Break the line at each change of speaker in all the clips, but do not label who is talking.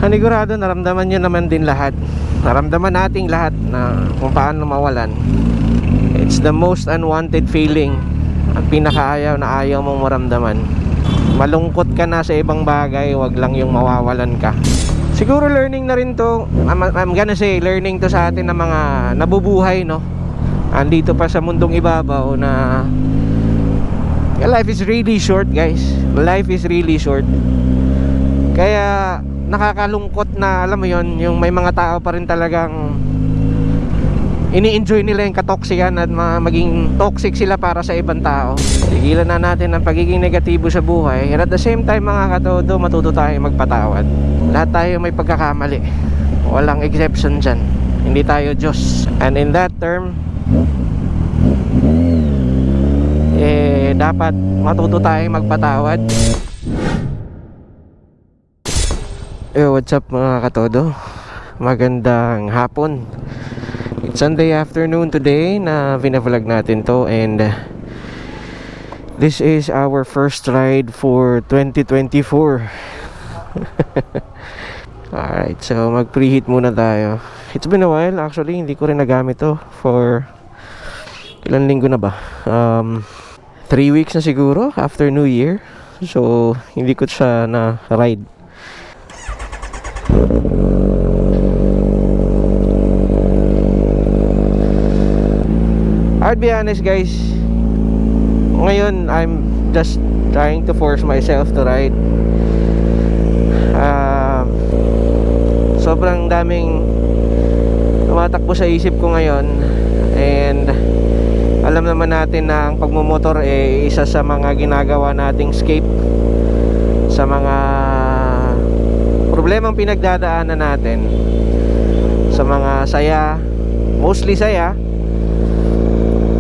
Panigurado naramdaman nyo naman din lahat. Naramdaman nating lahat na kung paano mawalan. It's the most unwanted feeling. Ang pinakaayaw na ayaw mong maramdaman. Malungkot ka na sa ibang bagay, wag lang yung mawawalan ka. Siguro learning na rin to. I'm gonna say learning to sa atin na mga nabubuhay, no? Andito pa sa mundong ibabaw na life is really short, guys. Life is really short. Kaya nakakalungkot na, alam mo yon, yung may mga tao pa rin talagang ini-enjoy nila yung katoksikan at maging toxic sila para sa ibang tao. Tigilan na natin ang pagiging negatibo sa buhay. And at the same time, mga katodo, matuto tayo magpatawad. Lahat tayo may pagkakamali. Walang exception dyan. Hindi tayo Diyos. And in that term, dapat matuto tayo magpatawad. What's up mga katodo? Magandang hapon. It's Sunday afternoon today na vinavlog natin to. And this is our first ride for 2024. Alright, so mag preheat muna tayo. It's been a while actually. Hindi ko rin nagamit to for ilang linggo na ba? 3 weeks na siguro after New Year. So hindi ko siya na ride. I'll be honest guys, ngayon I'm just trying to force myself to ride. Sobrang daming tumatakbo sa isip ko ngayon. And alam naman natin na ang pagmumotor isa sa mga ginagawa nating escape sa mga problemang pinagdadaanan natin. Sa mga saya, mostly saya,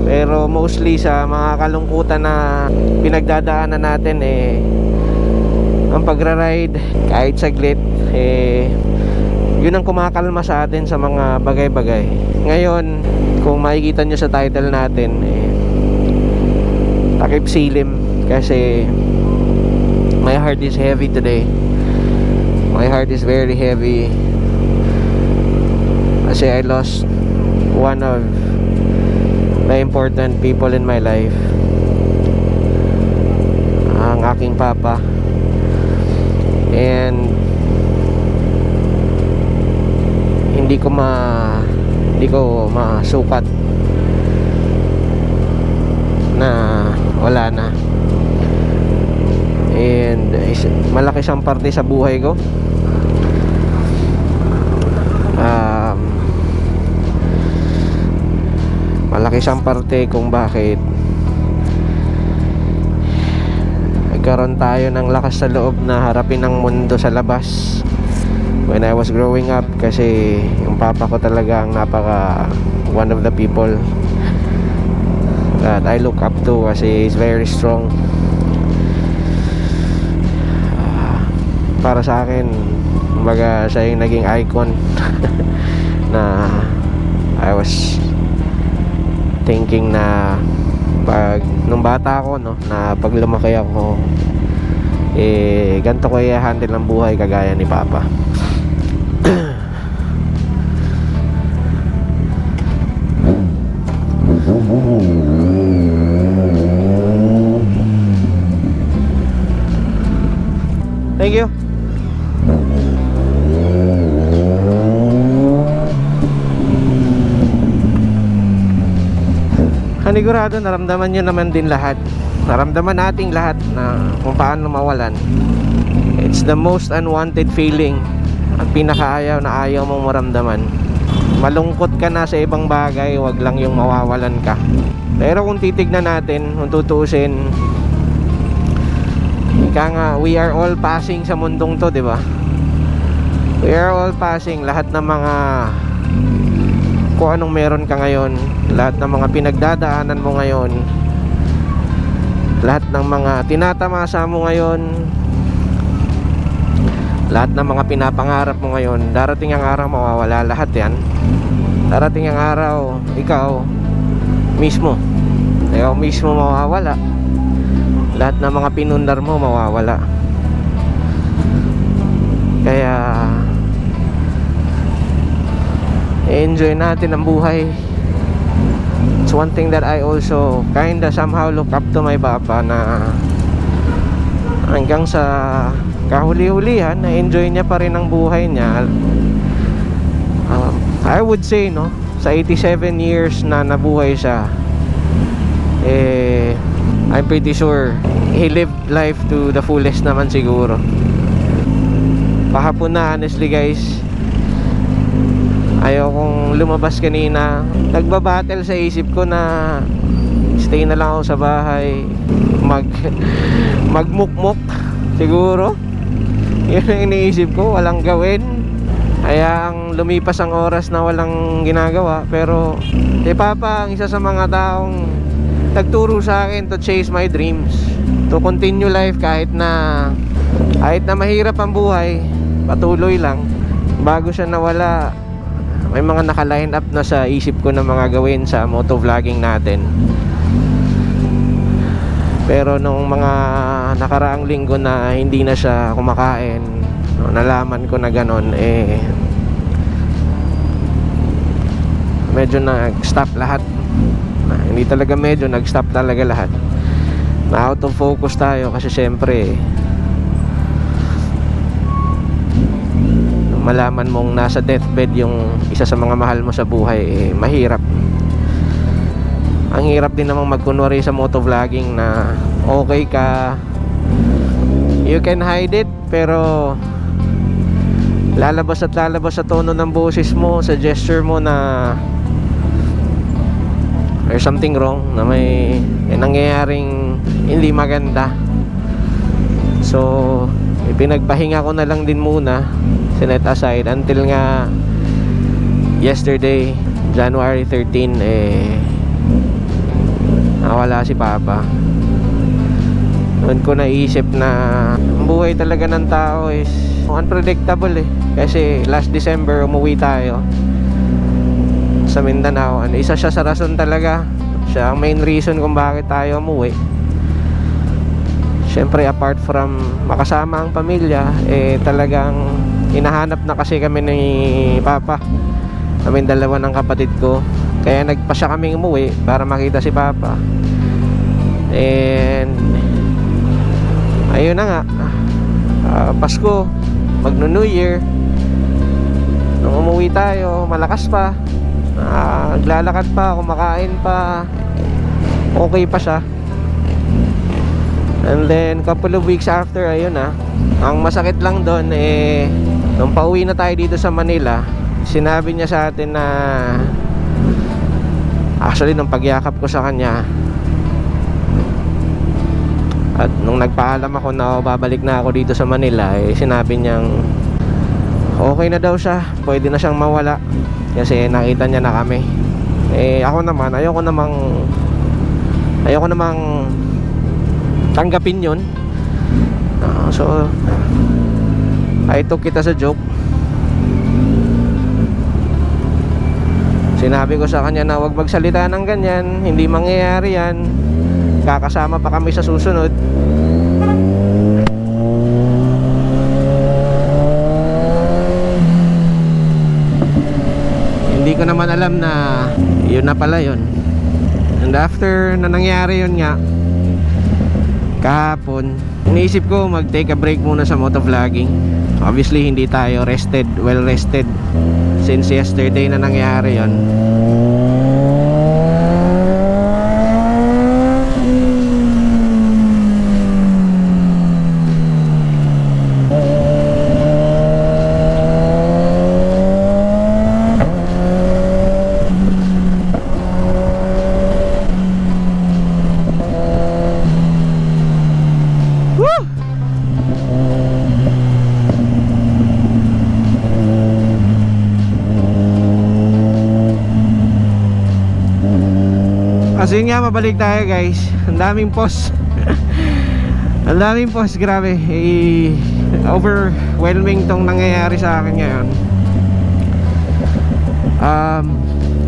pero mostly sa mga kalungkutan na pinagdadaanan natin, ang pagra-ride kahit saglit, yun ang kumakalma sa atin sa mga bagay-bagay. Ngayon, kung makikita nyo sa title natin, takip silim. Kasi my heart is heavy today. My heart is very heavy kasi I lost one of the important people in my life, ang aking papa. And hindi ko masukat na wala na. And malaki siyang parte sa buhay ko. Malaki siyang parte kung bakit nagkaroon tayo ng lakas sa loob na harapin ang mundo sa labas when I was growing up. Kasi yung papa ko talaga ang one of the people that I look up to kasi he's very strong. Para sa akin, kumbaga siya yung naging icon na I was thinking na nung bata ako, no, na pag lumaki ako, ganito ko i-handle ang buhay kagaya ni papa. Thank you. Panigurado naramdaman nyo naman din lahat. Naramdaman nating lahat na kung paano mawalan. It's the most unwanted feeling. Ang pinakaayaw na ayaw mong maramdaman. Malungkot ka na sa ibang bagay, wag lang yung mawawalan ka. Pero kung titignan natin, kung tutuusin, we are all passing sa mundong to, di ba? We are all passing. Lahat ng mga kung anong meron ka ngayon, lahat ng mga pinagdadaanan mo ngayon, lahat ng mga tinatamasa mo ngayon, lahat ng mga pinapangarap mo ngayon, darating ang araw mawawala lahat yan. Darating ang araw, ikaw mismo mawawala. Lahat ng mga pinundar mo mawawala. Kaya enjoy natin ang buhay. It's one thing that I also kinda somehow look up to my papa, na hanggang sa kahuli-hulihan na enjoy niya pa rin ang buhay niya. I would say, no, sa 87 years na nabuhay siya, I'm pretty sure he lived life to the fullest naman siguro. Kahapon na, honestly guys, ayaw kong lumabas kanina. Nagbabattle sa isip ko na stay na lang ako sa bahay, magmukmuk siguro. Yun ang iniisip ko, walang gawin. Kaya ang lumipas ang oras na walang ginagawa. Pero si Papa ang isa sa mga taong nagturo sa akin to chase my dreams, to continue life kahit na mahirap ang buhay, patuloy lang. Bago siya nawala, may mga naka-line up na sa isip ko na mga gawin sa motovlogging natin. Pero nung mga nakaraang linggo na hindi na siya kumakain, nalaman ko na ganon, medyo nag-stop lahat. Hindi talaga medyo, nag-stop talaga lahat. Na out of focus tayo kasi syempre malaman mong nasa deathbed yung isa sa mga mahal mo sa buhay, mahirap. Ang hirap din namang magkunwari sa motovlogging na okay ka, you can hide it, pero lalabas at lalabas sa tono ng boses mo, sa gesture mo na there's something wrong, na may nangyayaring hindi maganda. So ipinagpahinga ko na lang din muna, sinet aside until nga yesterday, January 13, nawala si Papa. Doon ko naisip na ang buhay talaga ng tao is unpredictable Kasi last December umuwi tayo sa Mindanao. Isa siya sa rason talaga, siya ang main reason kung bakit tayo umuwi. Siyempre apart from makasama ang pamilya, talagang hinahanap na kasi kami ni Papa, kaming dalawa ng kapatid ko. Kaya nagpasya kaming umuwi para makita si Papa. And ayun na nga, Pasko, magno-New Year, nung umuwi tayo, malakas pa, naglalakad pa, kumakain pa, okay pa siya. And then couple of weeks after, ayun na, ang masakit lang doon nung pauwi na tayo dito sa Manila, sinabi niya sa atin na, actually nung pagyakap ko sa kanya at nung nagpaalam ako na babalik na ako dito sa Manila, sinabi niyang okay na daw siya, pwede na siyang mawala kasi nakita niya na kami. Ako naman, ayoko namang tanggapin yun. So I took it as a joke. Sinabi ko sa kanya na huwag magsalita ng ganyan, hindi mangyayari yan, kakasama pa kami sa susunod. Hindi ko naman alam na yun na pala yun. And after na nangyari yun nga, kahapon, iniisip ko mag-take a break muna sa motovlogging. Obviously hindi tayo well rested since yesterday na nangyari yon. Kasi nga, mabalik tayo guys. Ang daming post. Ang daming post, grabe. Overwhelming tong nangyayari sa akin ngayon.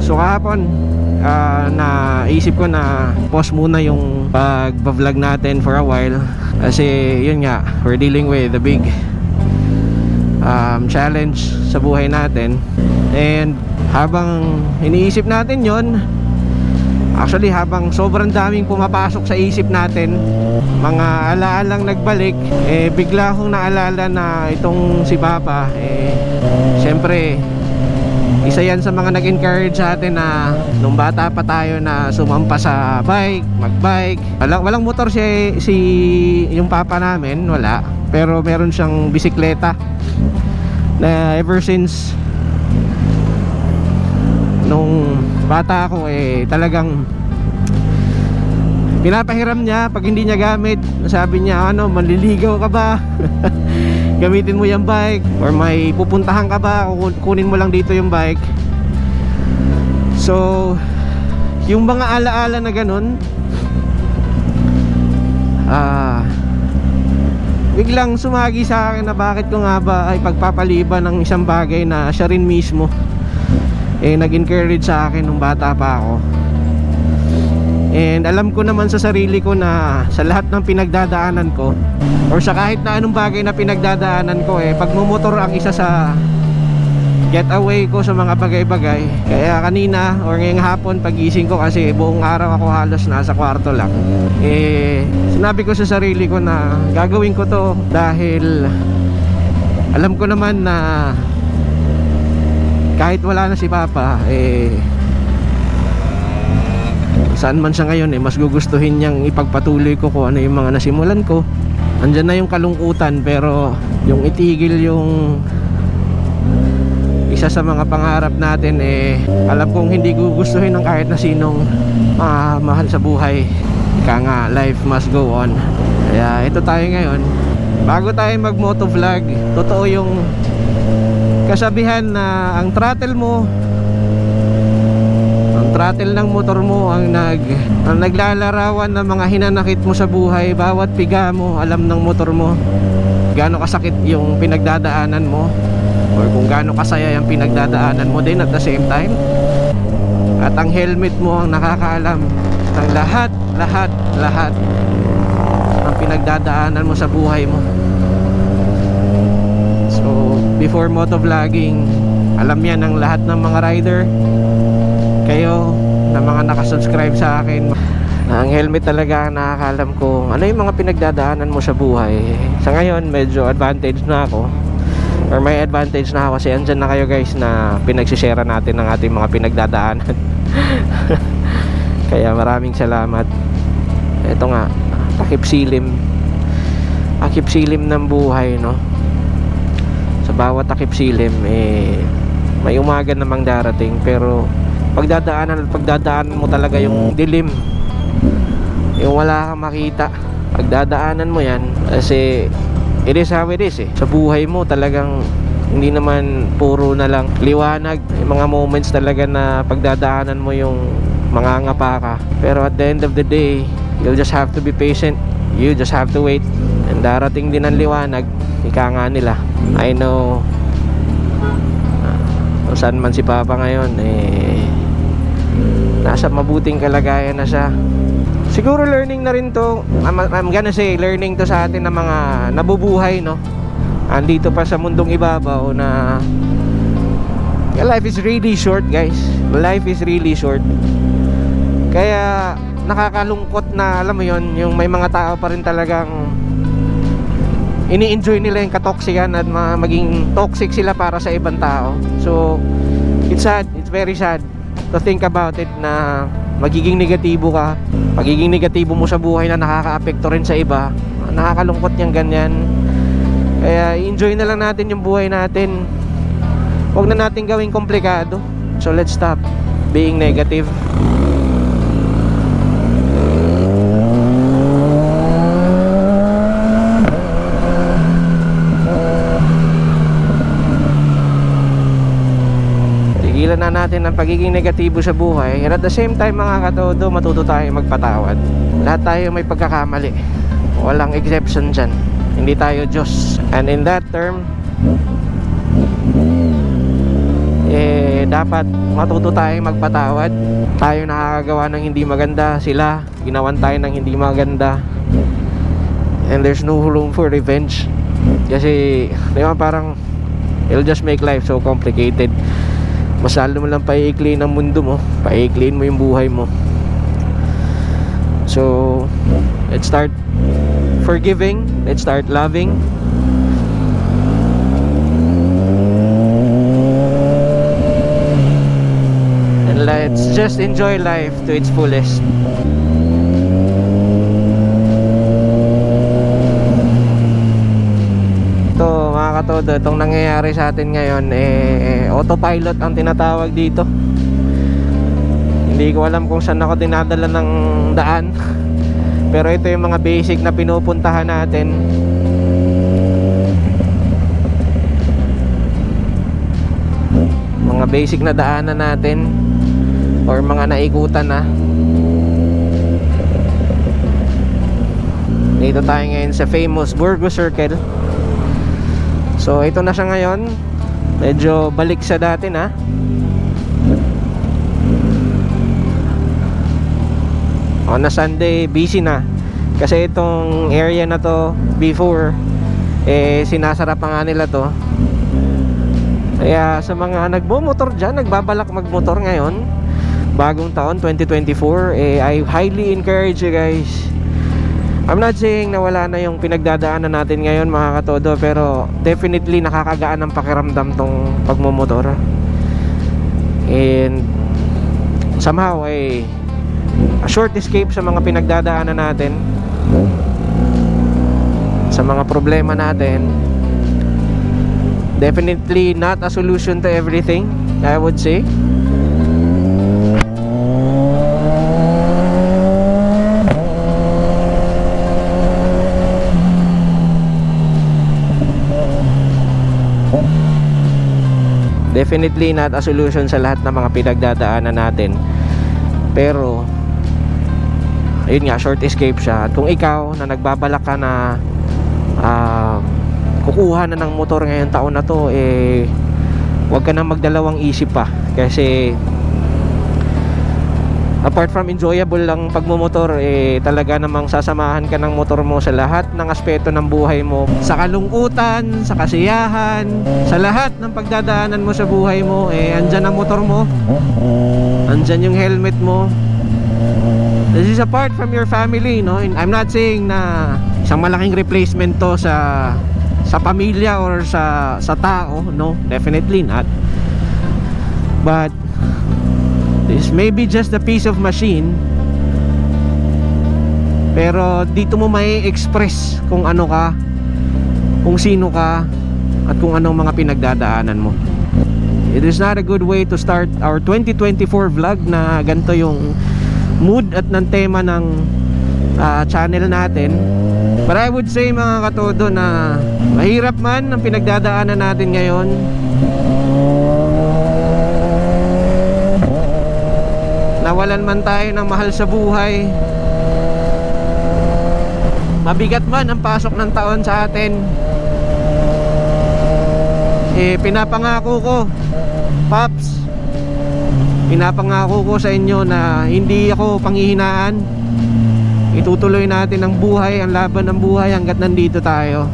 So kahapon, naisip ko na pause muna yung pag-vlog natin for a while. Kasi yun nga, we're dealing with the big challenge sa buhay natin. And habang iniisip natin yon, actually habang sobrang daming pumapasok sa isip natin, mga alaalang nagbalik, bigla akong naalala na itong si Papa, syempre isa yan sa mga nag-encourage sa atin na nung bata pa tayo na sumampa sa bike, magbike. Walang motor si yung papa namin, wala. Pero meron siyang bisikleta na ever since nung bata ako talagang pinapahiram niya pag hindi niya gamit. Sabi niya, manliligaw ka ba? Gamitin mo yung bike, or may pupuntahan ka ba, kunin mo lang dito yung bike. So yung mga alaala na ganun, biglang sumagi sa akin na bakit ko nga ba ay pagpapaliban ng isang bagay na siya rin mismo nag-encourage sa akin nung bata pa ako. And alam ko naman sa sarili ko na sa lahat ng pinagdadaanan ko, or sa kahit na anong bagay na pinagdadaanan ko, pagmumotor ang isa sa getaway ko sa mga bagay-bagay. Kaya kanina or ngayong hapon pagising ko, kasi buong araw ako halos nasa kwarto lang, sinabi ko sa sarili ko na gagawin ko to dahil alam ko naman na kahit wala na si Papa, saan man siya ngayon, mas gugustuhin niyang ipagpatuloy ko kung ano yung mga nasimulan ko. Andyan na yung kalungkutan, pero yung itigil yung isa sa mga pangarap natin, alam kong hindi gugustuhin ng kahit na sinong mahal sa buhay. Ika nga, life must go on. Kaya ito tayo ngayon. Bago tayo mag motovlog, totoo yung kasabihan na ang throttle ng motor mo ang naglalarawan ng mga hinanakit mo sa buhay. Bawat piga mo, alam ng motor mo gaano kasakit yung pinagdadaanan mo, or kung gaano kasaya yung pinagdadaanan mo din at the same time. At ang helmet mo ang nakakaalam ng lahat ng pinagdadaanan mo sa buhay mo. So before motovlogging, alam yan ng lahat ng mga rider, kayo na mga nakasubscribe sa akin, ang helmet talaga ang nakakalam ko ano yung mga pinagdadaanan mo sa buhay. Sa ngayon medyo advantage na ako, or may advantage na ako kasi andyan na kayo guys na pinagsishare natin ng ating mga pinagdadaanan. Kaya maraming salamat. Ito nga, takip silim ng buhay, no? Sa bawat takip silim may umaga namang darating, pero pagdadaanan mo talaga yung dilim, yung wala kang makita. Pagdadaanan mo yan kasi it is how it is sa buhay mo. Talagang hindi naman puro na lang liwanag. Yung mga moments talaga na pagdadaanan mo yung mangangapa ka, pero at the end of the day you'll just have to be patient. You just have to wait, and darating din ang liwanag. Ika nga nila, I know kung saan man si Papa ngayon, nasa mabuting kalagayan na siya. Siguro learning na rin to, I'm gonna say learning to sa atin na mga nabubuhay, no? Andito pa sa mundong ibabaw na life is really short, guys. Life is really short. Kaya nakakalungkot na, alam mo yon, yung may mga tao pa rin talagang ini-enjoy nila yung katoksikan at maging toxic sila para sa ibang tao. So it's sad, it's very sad to think about it na magiging negatibo ka. Pagiging negatibo mo sa buhay na nakaka-apekto rin sa iba, nakakalungkot yung ganyan. Kaya enjoy na lang natin yung buhay natin. Huwag na natin gawing komplikado. So let's stop being negative. Tigilan na natin ang pagiging negatibo sa buhay. And at the same time, mga katodo, matuto tayo magpatawad. Lahat tayo may pagkakamali, walang exception dyan. Hindi tayo Diyos. And in that term, dapat matuto tayong magpatawad. Tayo nakakagawa ng hindi maganda, sila ginawan tayo ng hindi maganda, and there's no room for revenge. Kasi di ba, parang it'll just make life so complicated. Mas lalo mo lang paiikliin ang mundo mo, paiikliin mo yung buhay mo. So let's start forgiving, let's start loving. And let's just enjoy life to its fullest. Ito mga katodo, itong nangyayari sa atin ngayon autopilot ang tinatawag dito. Hindi ko alam kung saan ako dinadala ng daan, pero ito yung mga basic na pinupuntahan natin. Mga basic na daanan natin or mga naikutan na. Dito tayo ngayon sa famous Burgos Circle. So ito na siya ngayon. Medyo balik sa dati na. On a Sunday, busy na. Kasi itong area na to before, sinasara pa nga nila to. Kaya sa mga nagbomotor dyan, nagbabalak magmotor ngayon, bagong taon 2024, I highly encourage you guys. I'm not saying na wala na yung pinagdadaanan natin ngayon mga katodo, pero definitely nakakagaan ng pakiramdam tong pagmumotor. And somehow a short escape sa mga pinagdadaanan natin, sa mga problema natin. Definitely not a solution to everything, I would say. Definitely not a solution sa lahat ng mga pinagdadaanan natin. Pero ayun nga, short escape siya. At kung ikaw na nagbabalak ka na kukuha na ng motor ngayong taon na to, huwag ka na magdalawang isip pa. Kasi apart from enjoyable lang pagmumotor, talaga namang sasamahan ka ng motor mo sa lahat ng aspeto ng buhay mo. Sa kalungkutan, sa kasiyahan, sa lahat ng pagdadaanan mo sa buhay mo, andyan ang motor mo, andyan yung helmet mo. This is apart from your family, no? And I'm not saying na isang malaking replacement to sa pamilya or sa tao, no? Definitely not. But this may be just a piece of machine, pero dito mo may express kung ano ka, kung sino ka, at kung anong mga pinagdadaanan mo. It is not a good way to start our 2024 vlog na ganito yung mood at ng tema ng channel natin. But I would say mga katodo na mahirap man ang pinagdadaanan natin ngayon, nawalan man tayo ng mahal sa buhay, mabigat man ang pasok ng taon sa atin, pinapangako ko, Paps, pinapangako ko sa inyo na hindi ako panghihinaan. Itutuloy natin ang buhay, ang laban ng buhay hanggat nandito tayo.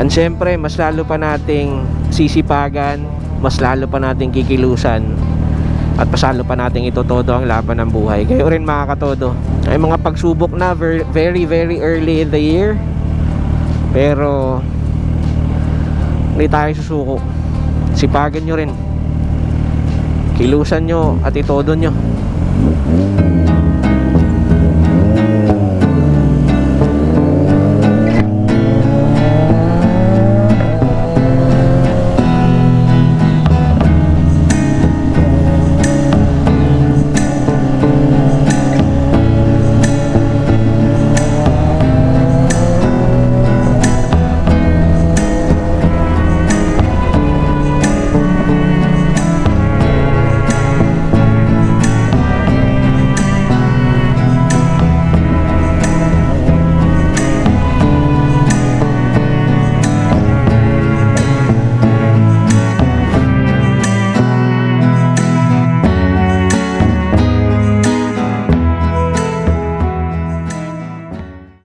And syempre, mas lalo pa nating sisipagan, mas lalo pa nating kikilusan, at pasalo pa nating itotodo ang laban ng buhay. Kayo rin mga katodo, ay mga pagsubok na very very early in the year, pero hindi tayo susuko. Sipagan nyo rin, kilusan nyo at itodo nyo.